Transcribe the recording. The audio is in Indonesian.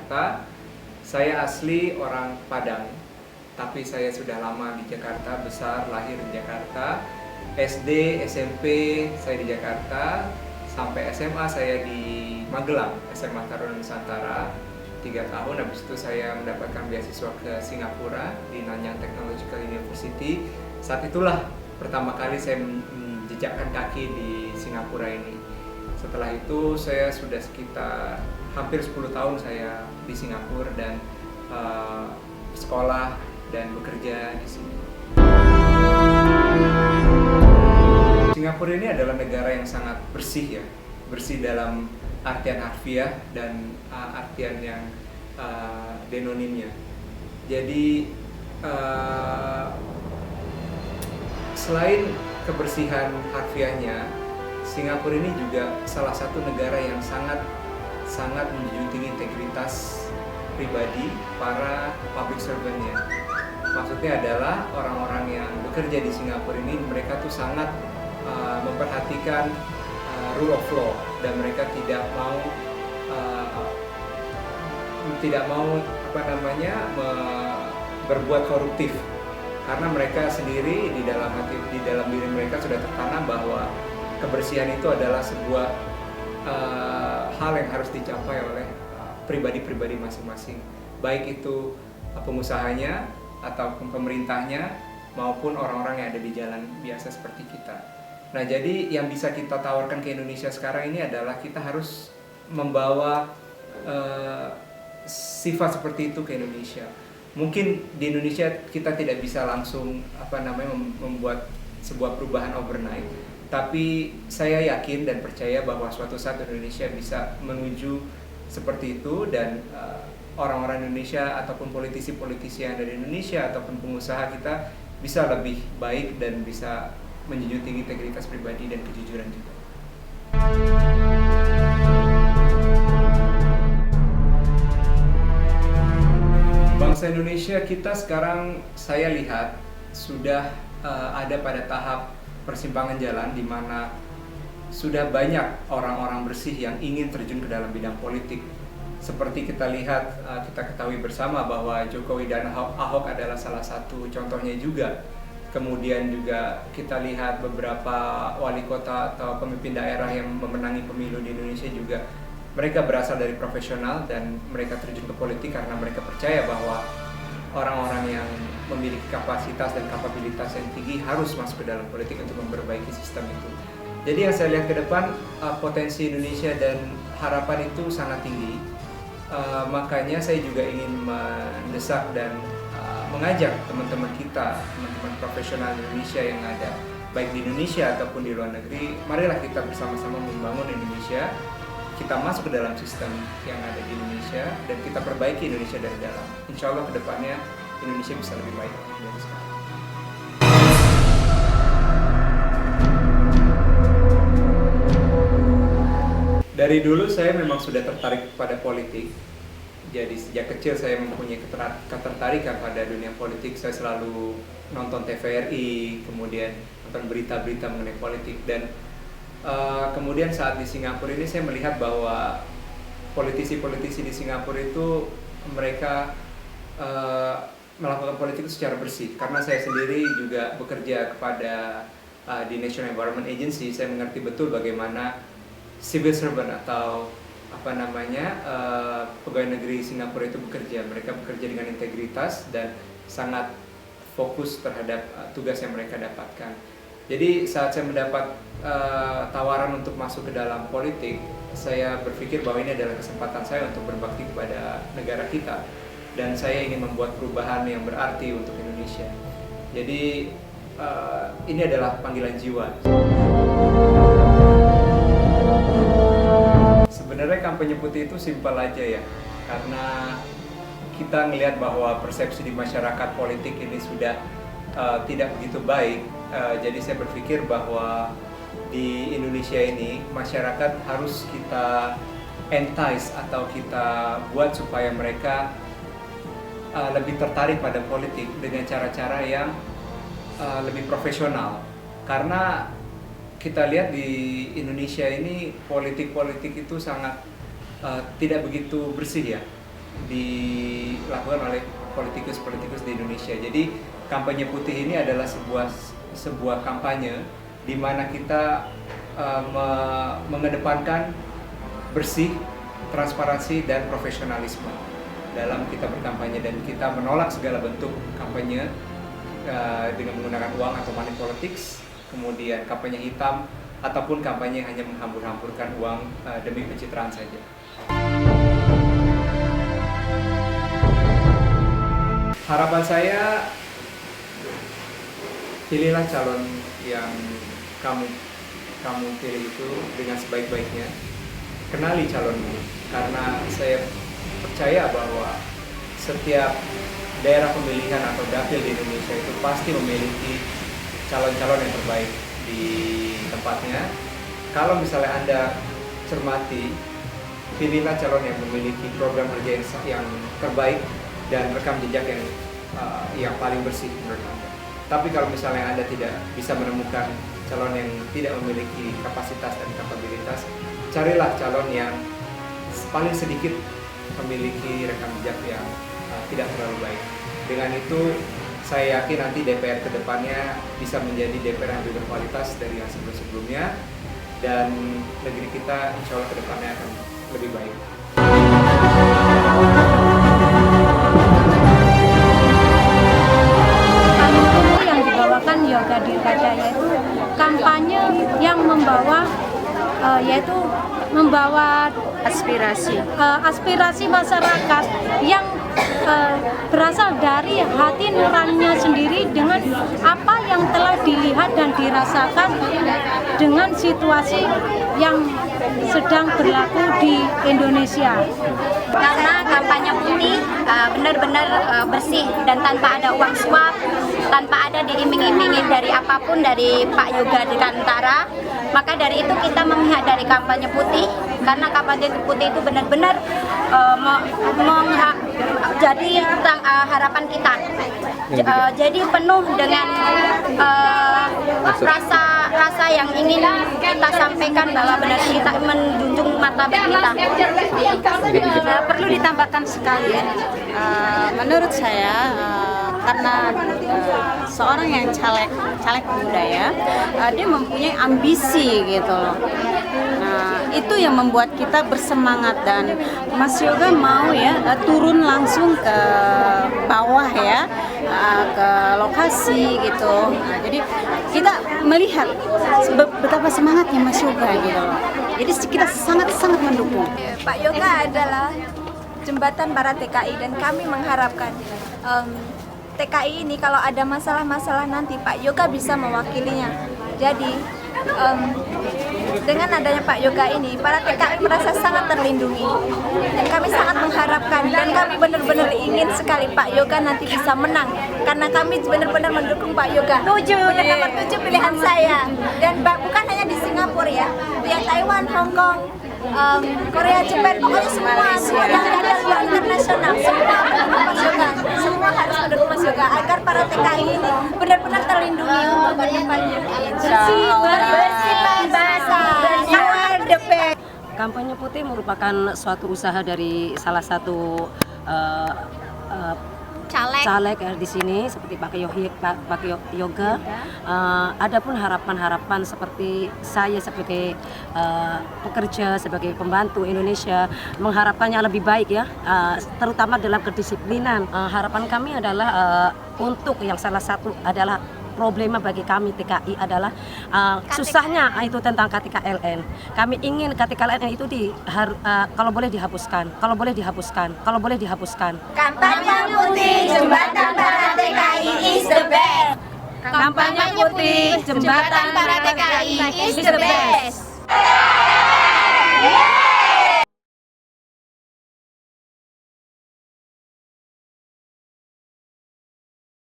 Jakarta. Saya asli orang Padang, tapi saya sudah lama di Jakarta, besar, lahir di Jakarta. SD, SMP saya di Jakarta, sampai SMA saya di Magelang, SMA Taruna Nusantara 3 tahun. Habis itu saya mendapatkan beasiswa ke Singapura di Nanyang Technological University. Saat itulah pertama kali saya menjejakkan kaki di Singapura ini. Setelah itu saya sudah sekitar hampir 10 tahun saya di Singapura dan sekolah dan bekerja di sini. Singapura ini adalah negara yang sangat bersih ya, bersih dalam artian harfiah dan artian yang denonimnya. Jadi selain kebersihan harfiahnya, Singapura ini juga salah satu negara yang sangat menjunjung tinggi integritas pribadi para public servant-nya. Maksudnya adalah orang-orang yang bekerja di Singapura ini, mereka tuh sangat memperhatikan rule of law, dan mereka tidak mau berbuat koruptif, karena mereka sendiri di dalam diri mereka sudah tertanam bahwa kebersihan itu adalah sebuah hal yang harus dicapai oleh pribadi-pribadi masing-masing, baik itu pengusahanya ataupun pemerintahnya maupun orang-orang yang ada di jalan biasa seperti kita. Nah, jadi yang bisa kita tawarkan ke Indonesia sekarang ini adalah kita harus membawa sifat seperti itu ke Indonesia. Mungkin di Indonesia kita tidak bisa langsung membuat sebuah perubahan overnight, tapi saya yakin dan percaya bahwa suatu saat Indonesia bisa menuju seperti itu, dan orang-orang Indonesia ataupun politisi-politisi yang ada di Indonesia ataupun pengusaha kita bisa lebih baik dan bisa menjunjung tinggi integritas pribadi dan kejujuran juga. Bangsa Indonesia kita sekarang saya lihat sudah ada pada tahap persimpangan jalan di mana sudah banyak orang-orang bersih yang ingin terjun ke dalam bidang politik. Seperti kita lihat, kita ketahui bersama bahwa Jokowi dan Ahok adalah salah satu contohnya juga. Kemudian juga kita lihat beberapa wali kota atau pemimpin daerah yang memenangi pemilu di Indonesia juga. Mereka berasal dari profesional dan mereka terjun ke politik karena mereka percaya bahwa orang-orang yang memiliki kapasitas dan kapabilitas yang tinggi harus masuk ke dalam politik untuk memperbaiki sistem itu. Jadi yang saya lihat ke depan, potensi Indonesia dan harapan itu sangat tinggi. Makanya saya juga ingin mendesak dan mengajak teman-teman kita, teman-teman profesional Indonesia yang ada baik di Indonesia ataupun di luar negeri, marilah kita bersama-sama membangun Indonesia. Kita masuk ke dalam sistem yang ada di Indonesia dan kita perbaiki Indonesia dari dalam. Insya Allah ke depannya Indonesia bisa lebih baik dari sekarang. Dari dulu saya memang sudah tertarik pada politik. Jadi sejak kecil saya mempunyai ketertarikan pada dunia politik. Saya selalu nonton TVRI, kemudian nonton berita-berita mengenai politik, dan kemudian saat di Singapura ini saya melihat bahwa politisi-politisi di Singapura itu mereka melakukan politik itu secara bersih. Karena saya sendiri juga bekerja di National Environment Agency, saya mengerti betul bagaimana civil servant atau pegawai negeri Singapura itu bekerja. Mereka bekerja dengan integritas dan sangat fokus terhadap tugas yang mereka dapatkan. Jadi saat saya mendapat tawaran untuk masuk ke dalam politik, saya berpikir bahwa ini adalah kesempatan saya untuk berbakti kepada negara kita, dan saya ingin membuat perubahan yang berarti untuk Indonesia. Jadi ini adalah panggilan jiwa. Sebenarnya kampanye putih itu simpel aja ya, karena kita melihat bahwa persepsi di masyarakat politik ini sudah tidak begitu baik. Jadi saya berpikir bahwa di Indonesia ini masyarakat harus kita entice atau kita buat supaya mereka lebih tertarik pada politik dengan cara-cara yang lebih profesional. Karena kita lihat di Indonesia ini politik-politik itu sangat tidak begitu bersih ya. dilakukan oleh politikus-politikus di Indonesia. Jadi kampanye putih ini adalah sebuah kampanye di mana kita mengedepankan bersih, transparansi, dan profesionalisme dalam kita berkampanye, dan kita menolak segala bentuk kampanye dengan menggunakan uang atau money politics, kemudian kampanye hitam, ataupun kampanye hanya menghambur-hamburkan uang demi pencitraan saja. Harapan saya, pilihlah calon yang kamu pilih itu dengan sebaik-baiknya. Kenali calonmu, karena saya percaya bahwa setiap daerah pemilihan atau dapil di Indonesia itu pasti memiliki calon-calon yang terbaik di tempatnya. Kalau misalnya Anda cermati, pilihlah calon yang memiliki program kerja yang terbaik dan rekam jejak yang paling bersih menurut Anda. Tapi kalau misalnya Anda tidak bisa menemukan calon yang tidak memiliki kapasitas dan kapabilitas, carilah calon yang paling sedikit memiliki rekam jejak yang tidak terlalu baik. Dengan itu, saya yakin nanti DPR ke depannya bisa menjadi DPR yang lebih berkualitas dari yang sebelum-sebelumnya, dan negeri kita insya Allah ke depannya akan lebih baik. Yang dibawakan Yoga Dirgada yaitu kampanye yang membawa aspirasi masyarakat yang berasal dari hati nuraninya sendiri dengan apa yang telah dilihat dan dirasakan dengan situasi yang sedang berlaku di Indonesia. Karena kampanye putih benar-benar bersih dan tanpa ada uang suap, tanpa ada diiming-imingin dari apapun dari Pak Yoga Dirgantara. Maka dari itu kita memihak dari kampanye putih, karena kampanye putih itu benar-benar jadi harapan kita. Jadi penuh dengan rasa yang ingin kita sampaikan bahwa benar kita menjunjung martabat kita. Perlu ditambahkan sekali ya, menurut saya karena seorang yang caleg muda ya, dia mempunyai ambisi gitu loh. Nah, itu yang membuat kita bersemangat, dan Mas Yoga mau ya turun langsung ke bawah ya, ke lokasi gitu. Nah, jadi kita melihat betapa semangatnya Mas Yoga gitu loh. Jadi kita sangat mendukung. Pak Yoga adalah jembatan para TKI, dan kami mengharapkan TKI ini kalau ada masalah-masalah nanti Pak Yoga bisa mewakilinya. Jadi dengan adanya Pak Yoga ini, para TKI merasa sangat terlindungi, dan kami sangat mengharapkan, dan kami benar-benar ingin sekali Pak Yoga nanti bisa menang, karena kami benar-benar mendukung Pak Yoga. Benar nomor 7 pilihan saya, dan bukan hanya di Singapura ya, di Taiwan, Hong Kong, Korea, Jepang, pokoknya semua yang ada luar internasional, semua mendukung Mas Yoga, semua harus mendukung Mas Yoga agar para TKI ini benar-benar terlindungi untuk berdepannya. Kampanye putih merupakan suatu usaha dari salah satu caleg di sini seperti Pak Yoga. Adapun harapan-harapan seperti saya sebagai pekerja, sebagai pembantu Indonesia mengharapkannya lebih baik ya, terutama dalam kedisiplinan. Harapan kami adalah untuk yang salah satu adalah problema bagi kami TKI adalah susahnya itu tentang KTKLN. Kami ingin KTKLN itu kalau boleh dihapuskan. Kampanye putih jembatan para TKI is the best. Kampanye putih jembatan para TKI is the best.